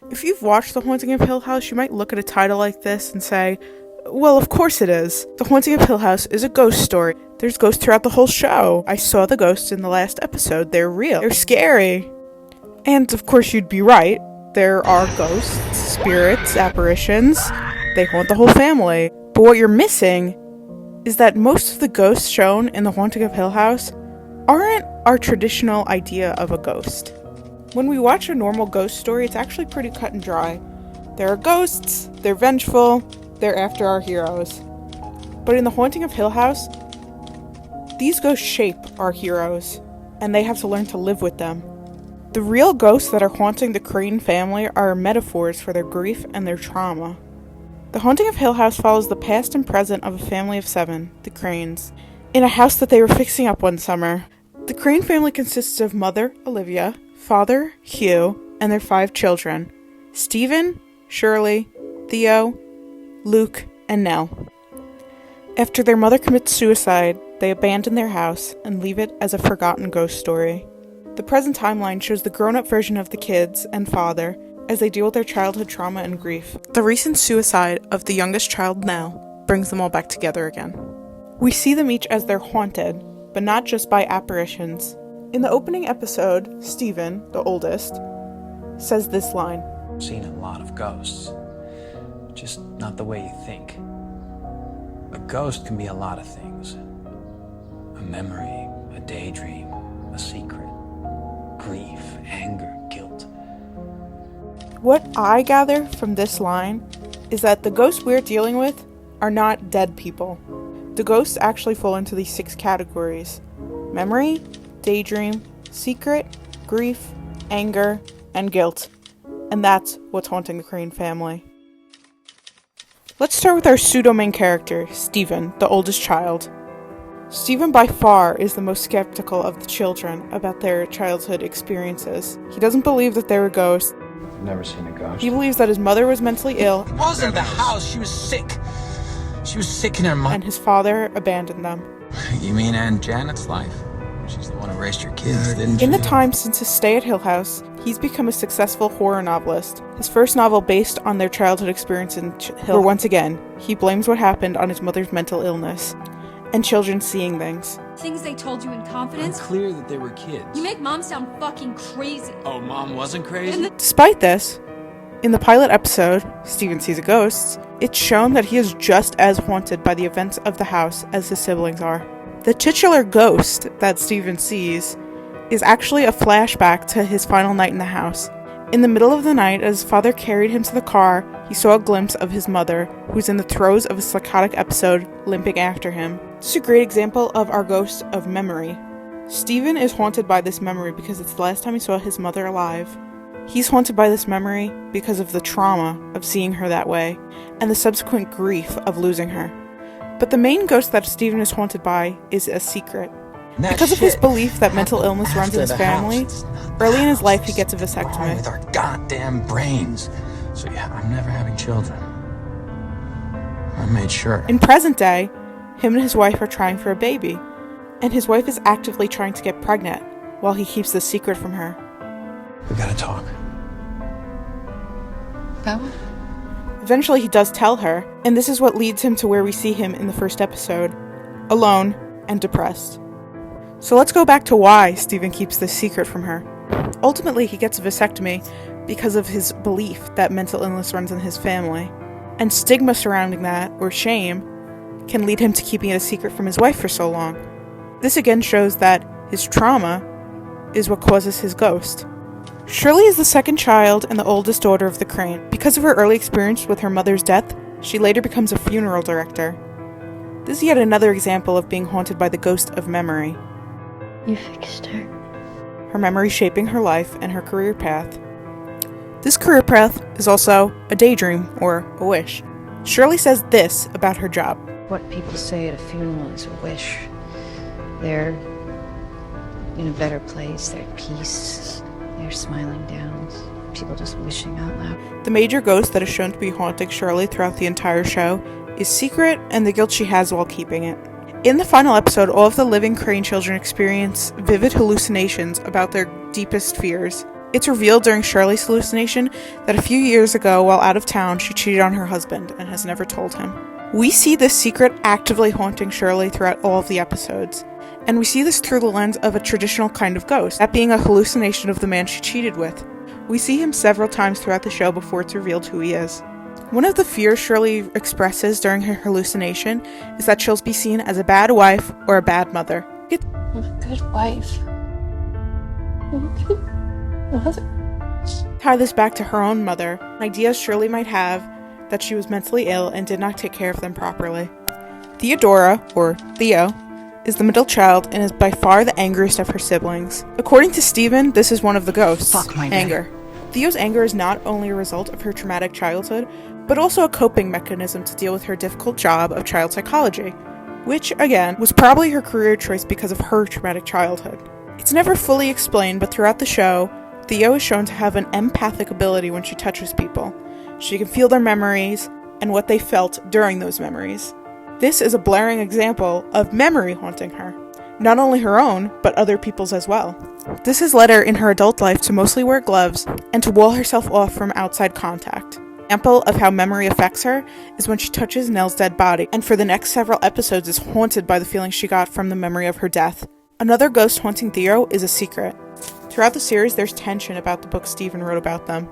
If you've watched The Haunting of Hill House, you might look at a title like this and say, well, of course it is. The Haunting of Hill House is a ghost story. There's ghosts throughout the whole show. I saw the ghosts in the last episode. They're real. They're scary. And of course you'd be right. There are ghosts, spirits, apparitions. They haunt the whole family. But what you're missing is that most of the ghosts shown in The Haunting of Hill House aren't our traditional idea of a ghost. When we watch a normal ghost story, it's actually pretty cut and dry. There are ghosts, they're vengeful, they're after our heroes. But in The Haunting of Hill House, these ghosts shape our heroes, and they have to learn to live with them. The real ghosts that are haunting the CRAIN family are metaphors for their grief and their trauma. The Haunting of Hill House follows the past and present of a family of 7, the CRAINs, in a house that they were fixing up one summer. The CRAIN family consists of mother, Olivia, father, Hugh, and their 5 children, Stephen, Shirley, Theo, Luke, and Nell. After their mother commits suicide, they abandon their house and leave it as a forgotten ghost story. The present timeline shows the grown-up version of the kids and father as they deal with their childhood trauma and grief. The recent suicide of the youngest child, Nell, brings them all back together again. We see them each as they're haunted, but not just by apparitions. In the opening episode, Stephen, the oldest, says this line, I've seen a lot of ghosts, just not the way you think. A ghost can be a lot of things. A memory, a daydream, a secret, grief, anger, guilt. What I gather from this line is that the ghosts we're dealing with are not dead people. The ghosts actually fall into these 6 categories: memory, daydream, secret, grief, anger, and guilt. And that's what's haunting the CRAIN family. Let's start with our pseudo-main character, Stephen, the oldest child. Stephen by far is the most skeptical of the children about their childhood experiences. He doesn't believe that there were ghosts. I've never seen a ghost. He believes that his mother was mentally ill. It wasn't the house, she was sick. She was sick in her mind. And his father abandoned them. You mean Aunt Janet's life? She's the one who raised your kids, didn't she? In the time since his stay at Hill House, he's become a successful horror novelist. His first novel based on their childhood experience in Hill, where once again, he blames what happened on his mother's mental illness and children seeing things. Things they told you in confidence? It's clear that they were kids. You make mom sound fucking crazy. Oh, mom wasn't crazy? Despite this, in the pilot episode, Stephen Sees a Ghost, it's shown that he is just as haunted by the events of the house as his siblings are. The titular ghost that Stephen sees is actually a flashback to his final night in the house. In the middle of the night, as his father carried him to the car, he saw a glimpse of his mother, who's in the throes of a psychotic episode, limping after him. This is a great example of our ghost of memory. Stephen is haunted by this memory because it's the last time he saw his mother alive. He's haunted by this memory because of the trauma of seeing her that way, and the subsequent grief of losing her. But the main ghost that Stephen is haunted by is a secret. Because of his belief that mental illness runs in his family, early in his life he gets a vasectomy. With our goddamn brains. So yeah, I'm never having children. I made sure. In present day, him and his wife are trying for a baby, and his wife is actively trying to get pregnant while he keeps the secret from her. We gotta talk. About what? Eventually he does tell her, and this is what leads him to where we see him in the first episode, alone and depressed. So let's go back to why Stephen keeps this secret from her. Ultimately, he gets a vasectomy because of his belief that mental illness runs in his family, and stigma surrounding that, or shame, can lead him to keeping it a secret from his wife for so long. This again shows that his trauma is what causes his ghost. Shirley is the second child and the oldest daughter of the CRAIN. Because of her early experience with her mother's death, she later becomes a funeral director. This is yet another example of being haunted by the ghost of memory. You fixed her. Her memory shaping her life and her career path. This career path is also a daydream, or a wish. Shirley says this about her job. What people say at a funeral is a wish. They're in a better place, they're at peace, they're smiling down, people just wishing out loud. The major ghost that is shown to be haunting Shirley throughout the entire show is secret and the guilt she has while keeping it. In the final episode, all of the living CRAIN children experience vivid hallucinations about their deepest fears. It's revealed during Shirley's hallucination that a few years ago, while out of town, she cheated on her husband and has never told him. We see this secret actively haunting Shirley throughout all of the episodes, and we see this through the lens of a traditional kind of ghost, that being a hallucination of the man she cheated with. We see him several times throughout the show before it's revealed who he is. One of the fears Shirley expresses during her hallucination is that she'll be seen as a bad wife or a bad mother. I'm a good wife. I'm a good mother. Tie this back to her own mother, ideas Shirley might have that she was mentally ill and did not take care of them properly. Theodora, or Theo, is the middle child and is by far the angriest of her siblings. According to Steven, this is one of the ghosts. Fuck my anger. Theo's anger is not only a result of her traumatic childhood, but also a coping mechanism to deal with her difficult job of child psychology, which, again, was probably her career choice because of her traumatic childhood. It's never fully explained, but throughout the show, Theo is shown to have an empathic ability when she touches people. She can feel their memories and what they felt during those memories. This is a blaring example of memory haunting her. Not only her own, but other people's as well. This has led her in her adult life to mostly wear gloves and to wall herself off from outside contact. An example of how memory affects her is when she touches Nell's dead body, and for the next several episodes is haunted by the feeling she got from the memory of her death. Another ghost haunting Theo is a secret. Throughout the series, there's tension about the book Steven wrote about them,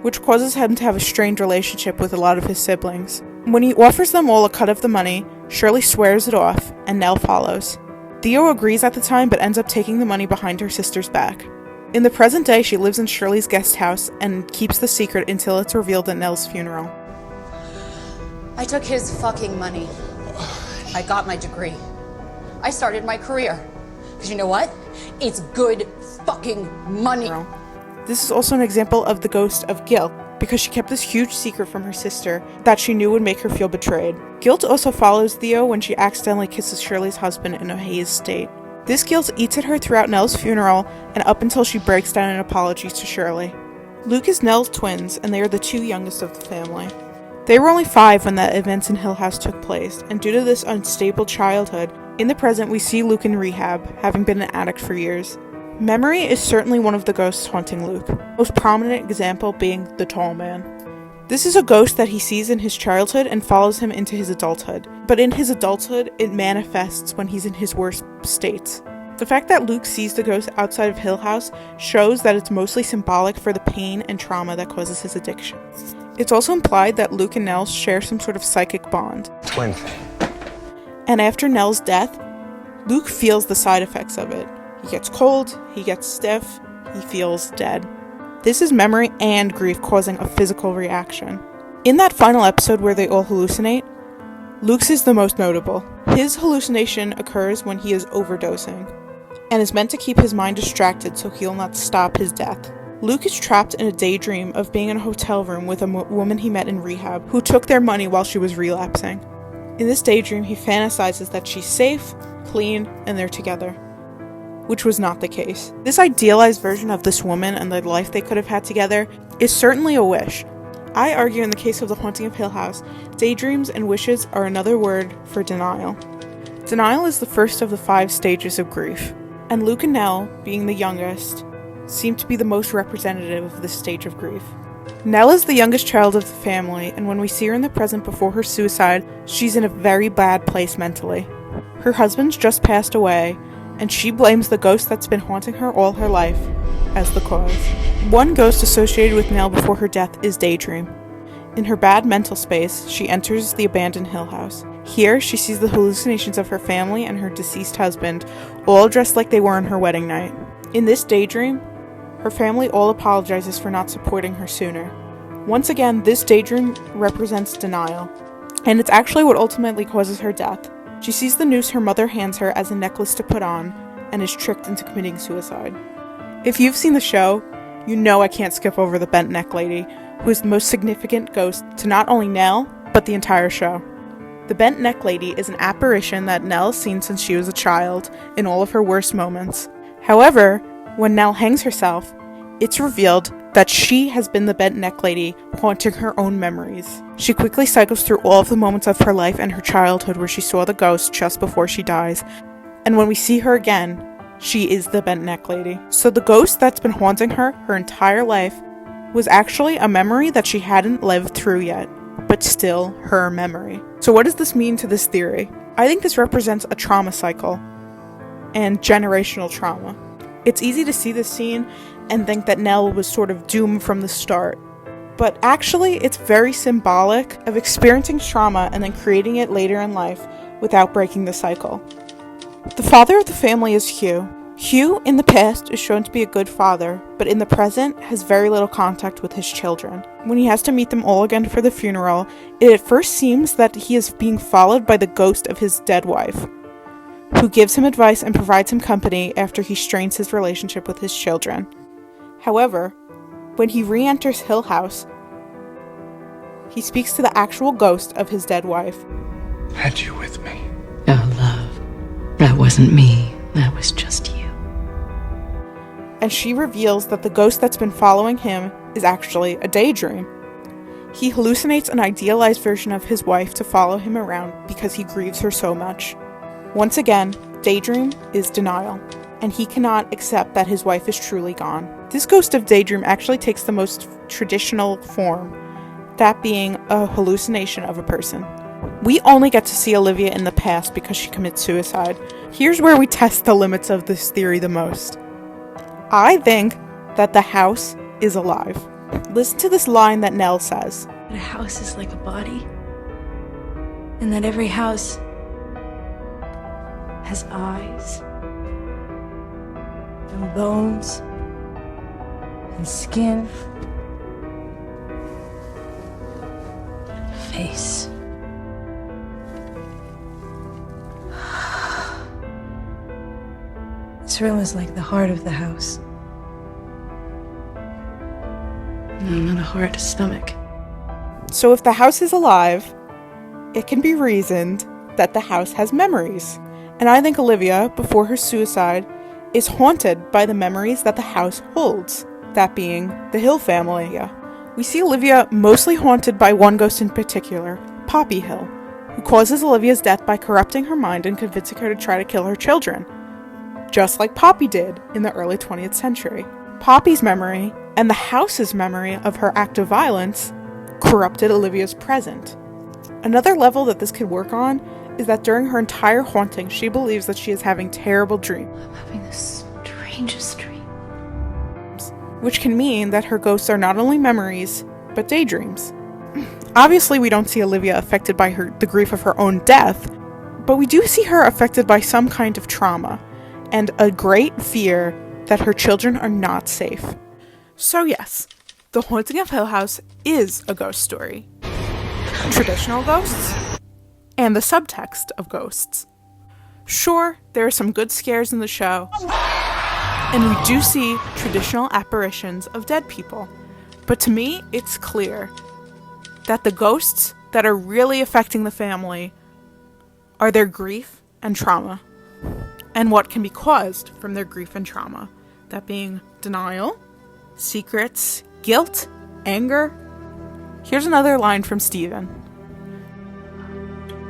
which causes him to have a strained relationship with a lot of his siblings. When he offers them all a cut of the money, Shirley swears it off, and Nell follows. Theo agrees at the time, but ends up taking the money behind her sister's back. In the present day, she lives in Shirley's guest house and keeps the secret until it's revealed at Nell's funeral. I took his fucking money. I got my degree. I started my career. Because you know what? It's good fucking money. This is also an example of the ghost of guilt, because she kept this huge secret from her sister that she knew would make her feel betrayed. Guilt also follows Theo when she accidentally kisses Shirley's husband in a hazed state. This guilt eats at her throughout Nell's funeral and up until she breaks down in apologies to Shirley. Luke is Nell's twins, and they are the two youngest of the family. They were only 5 when the events in Hill House took place, and due to this unstable childhood, in the present we see Luke in rehab, having been an addict for years. Memory is certainly one of the ghosts haunting Luke, most prominent example being the tall man. This is a ghost that he sees in his childhood and follows him into his adulthood, but in his adulthood it manifests when he's in his worst states. The fact that Luke sees the ghost outside of Hill House shows that it's mostly symbolic for the pain and trauma that causes his addiction. It's also implied that Luke and Nell share some sort of psychic bond. Twin thing. And after Nell's death, Luke feels the side effects of it. He gets cold, he gets stiff, he feels dead. This is memory and grief causing a physical reaction. In that final episode where they all hallucinate, Luke's is the most notable. His hallucination occurs when he is overdosing, and is meant to keep his mind distracted so he'll not stop his death. Luke is trapped in a daydream of being in a hotel room with a woman he met in rehab who took their money while she was relapsing. In this daydream, he fantasizes that she's safe, clean, and they're together, which was not the case. This idealized version of this woman and the life they could have had together is certainly a wish. I argue in the case of The Haunting of Hill House, daydreams and wishes are another word for denial. Denial is the first of the 5 stages of grief, and Luke and Nell, being the youngest, seem to be the most representative of this stage of grief. Nell is the youngest child of the family, and when we see her in the present before her suicide, she's in a very bad place mentally. Her husband's just passed away, and she blames the ghost that's been haunting her all her life as the cause. One ghost associated with Nell before her death is Daydream. In her bad mental space, she enters the abandoned Hill House. Here, she sees the hallucinations of her family and her deceased husband, all dressed like they were on her wedding night. In this daydream, her family all apologizes for not supporting her sooner. Once again, this daydream represents denial, and it's actually what ultimately causes her death. She sees the noose her mother hands her as a necklace to put on, and is tricked into committing suicide. If you've seen the show, you know I can't skip over the bent neck lady, who is the most significant ghost to not only Nell, but the entire show. The bent neck lady is an apparition that Nell has seen since she was a child, in all of her worst moments. However, when Nell hangs herself, it's revealed that she has been the bent neck lady haunting her own memories. She quickly cycles through all of the moments of her life and her childhood where she saw the ghost just before she dies, and when we see her again, she is the bent neck lady. So the ghost that's been haunting her entire life was actually a memory that she hadn't lived through yet, but still her memory. So what does this mean to this theory? I think this represents a trauma cycle and generational trauma. It's easy to see this scene and think that Nell was sort of doomed from the start, but actually it's very symbolic of experiencing trauma and then creating it later in life without breaking the cycle. The father of the family is Hugh. Hugh in the past is shown to be a good father, but in the present has very little contact with his children. When he has to meet them all again for the funeral, it at first seems that he is being followed by the ghost of his dead wife, who gives him advice and provides him company after he strains his relationship with his children. However, when he re-enters Hill House, he speaks to the actual ghost of his dead wife. Had you with me? Oh, love, that wasn't me. That was just you. And she reveals that the ghost that's been following him is actually a daydream. He hallucinates an idealized version of his wife to follow him around because he grieves her so much. Once again, daydream is denial, and he cannot accept that his wife is truly gone. This ghost of daydream actually takes the most traditional form, that being a hallucination of a person. We only get to see Olivia in the past because she commits suicide. Here's where we test the limits of this theory the most. I think that the house is alive. Listen to this line that Nell says. A house is like a body, and that every house has eyes, and bones, and skin, and a face. This room is like the heart of the house. No, not a heart, a stomach. So if the house is alive, it can be reasoned that the house has memories. And I think Olivia, before her suicide, is haunted by the memories that the house holds, that being the Hill family. We see Olivia mostly haunted by one ghost in particular, Poppy Hill, who causes Olivia's death by corrupting her mind and convincing her to try to kill her children, just like Poppy did in the early 20th century. Poppy's memory and the house's memory of her act of violence corrupted Olivia's present. Another level that this could work on is that during her entire haunting, she believes that she is having terrible dreams. I'm having the strangest dream. Which can mean that her ghosts are not only memories, but daydreams. Obviously, we don't see Olivia affected by the grief of her own death, but we do see her affected by some kind of trauma, and a great fear that her children are not safe. So yes, The Haunting of Hill House is a ghost story. Traditional ghosts, and the subtext of ghosts. Sure, there are some good scares in the show, and we do see traditional apparitions of dead people, but to me, it's clear that the ghosts that are really affecting the family are their grief and trauma, and what can be caused from their grief and trauma, that being denial, secrets, guilt, anger. Here's another line from Stephen.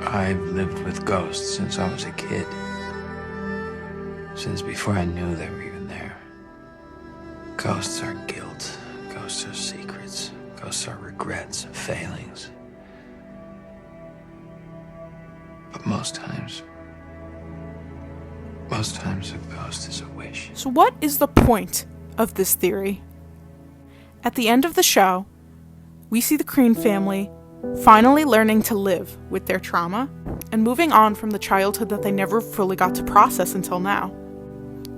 I've lived with ghosts since I was a kid. Since before I knew they were even there. Ghosts are guilt. Ghosts are secrets. Ghosts are regrets and failings. But most times a ghost is a wish. So what is the point of this theory? At the end of the show, we see the CRAIN family finally learning to live with their trauma and moving on from the childhood that they never fully got to process until now.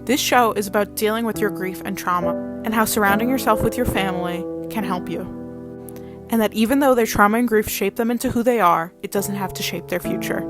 This show is about dealing with your grief and trauma and how surrounding yourself with your family can help you. And that even though their trauma and grief shape them into who they are, it doesn't have to shape their future.